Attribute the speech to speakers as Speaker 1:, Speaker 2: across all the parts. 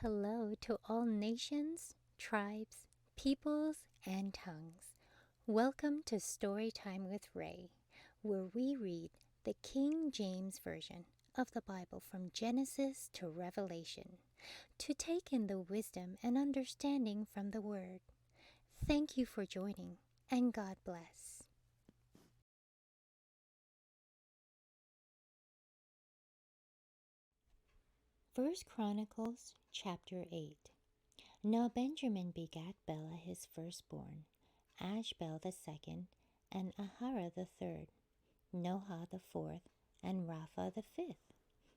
Speaker 1: Hello to all nations, tribes, peoples, and tongues. Welcome to Storytime with Ray, where we read the King James Version of the Bible from Genesis to Revelation to take in the wisdom and understanding from the Word. Thank you for joining, and God bless. First Chronicles chapter 8. Now Benjamin begat Bela his firstborn, Ashbel the second, and Ahara the third, Noha the fourth, and Rapha the fifth.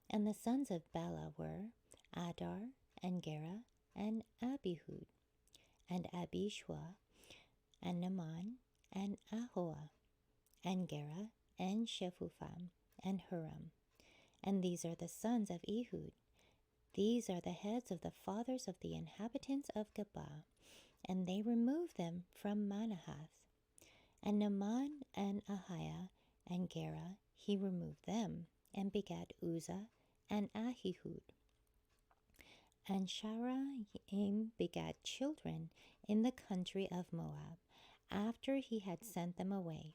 Speaker 1: And the sons of Bela were Adar, and Gera, and Abihud, and Abishua, and Naaman, and Ahoa, and Gera, and Shephupham, and Huram. And these are the sons of Ehud. These are the heads of the fathers of the inhabitants of Geba, and they removed them from Manahath. And Naaman and Ahiah and Gera he removed them, and begat Uzzah and Ahihud. And Sharaim begat children in the country of Moab, after he had sent them away.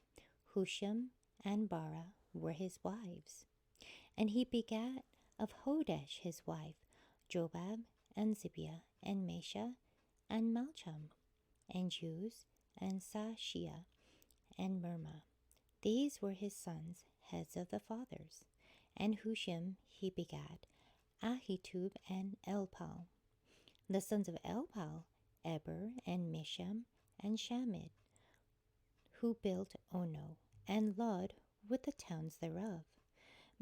Speaker 1: Husham and Bara were his wives. And he begat of Hodesh his wife, Jobab, and Zibiah, and Mesha, and Malcham, and Juz, and Sashia, and Mirma. These were his sons, heads of the fathers. And Hushim he begat Ahitub and Elpal. The sons of Elpal, Eber, and Misham, and Shamid, who built Ono, and Lod with the towns thereof.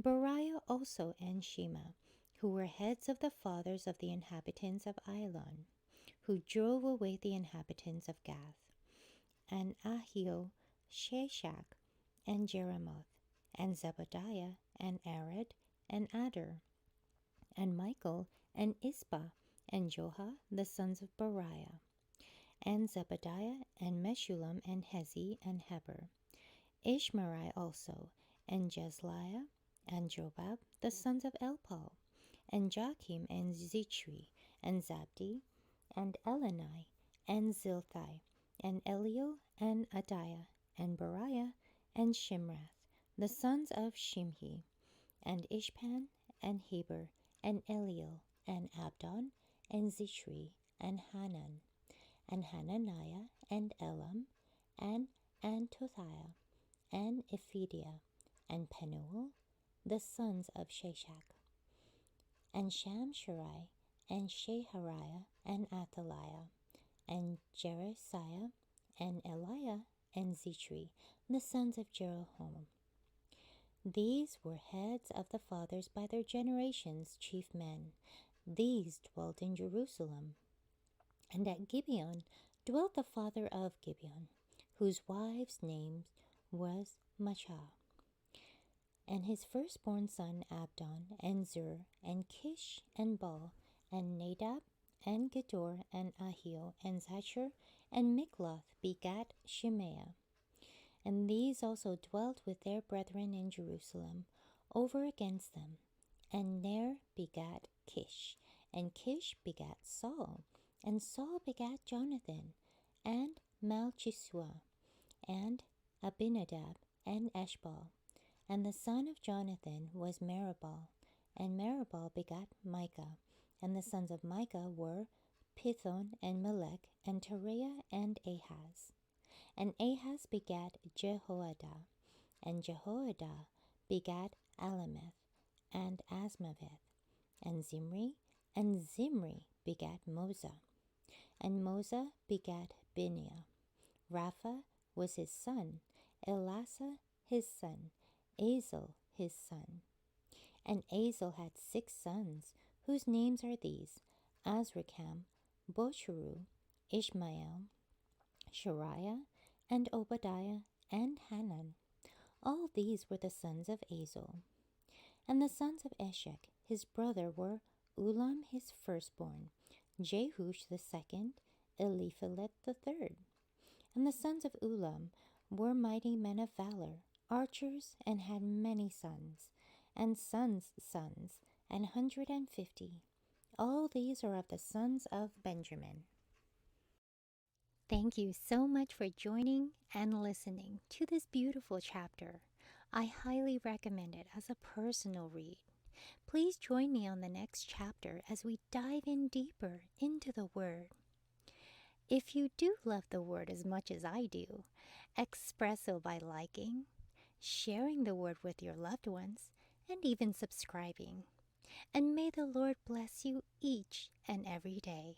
Speaker 1: Beriah also and Shema, who were heads of the fathers of the inhabitants of Ailon, who drove away the inhabitants of Gath. And Ahio, Sheshach, and Jeremoth, and Zebadiah, and Arad, and Adar, and Michael, and Isbah, and Joha, the sons of Beriah, and Zebadiah, and Meshullam, and Hezi, and Heber, Ishmerai also, and Jezliah, and Jobab, the sons of Elpal, and Joachim, and Zichri, and Zabdi, and Elani, and Zilthai, and Elio, and Adiah, and Beriah, and Shimrath, the sons of Shimhi, and Ishpan, and Heber, and Eliel, and Abdon, and Zichri, and Hanan, and Hananiah, and Elam, and Antothiah, and Ephidiah, and Penuel, the sons of Sheshach, and Shamsherai, and Shehariah, and Athaliah, and Jeresiah, and Eliah, and Zichri, the sons of Jeroham. These were heads of the fathers by their generations, chief men. These dwelt in Jerusalem. And at Gibeon dwelt the father of Gibeon, whose wives' name was Machah, and his firstborn son Abdon, and Zur, and Kish, and Baal, and Nadab, and Gedor, and Ahio, and Zachar, and Mikloth begat Shemaiah. And these also dwelt with their brethren in Jerusalem, over against them. And Ner begat Kish, and Kish begat Saul, and Saul begat Jonathan, and Malchishua, and Abinadab, and Eshbal. And the son of Jonathan was Meribal, and Meribal begat Micah. And the sons of Micah were Pithon, and Melech, and Tereah, and Ahaz. And Ahaz begat Jehoiada, and Jehoiada begat Alameth, and Asmaveth, and Zimri begat Moza. And Moza begat Bineah. Rapha was his son, Elasa his son, Azel his son. And Azel had 6 sons, whose names are these: Azrikam, Bocheru, Ishmael, Shariah, and Obadiah, and Hanan. All these were the sons of Azel. And the sons of Eshek his brother were Ulam his firstborn, Jehush the second, Eliphalet the third. And the sons of Ulam were mighty men of valor, archers, and had many sons, and sons' sons, 150. All these are of the sons of Benjamin. Thank you so much for joining and listening to this beautiful chapter. I highly recommend it as a personal read. Please join me on the next chapter as we dive in deeper into the Word. If you do love the Word as much as I do, express so by liking, sharing the Word with your loved ones, and even subscribing. And may the Lord bless you each and every day.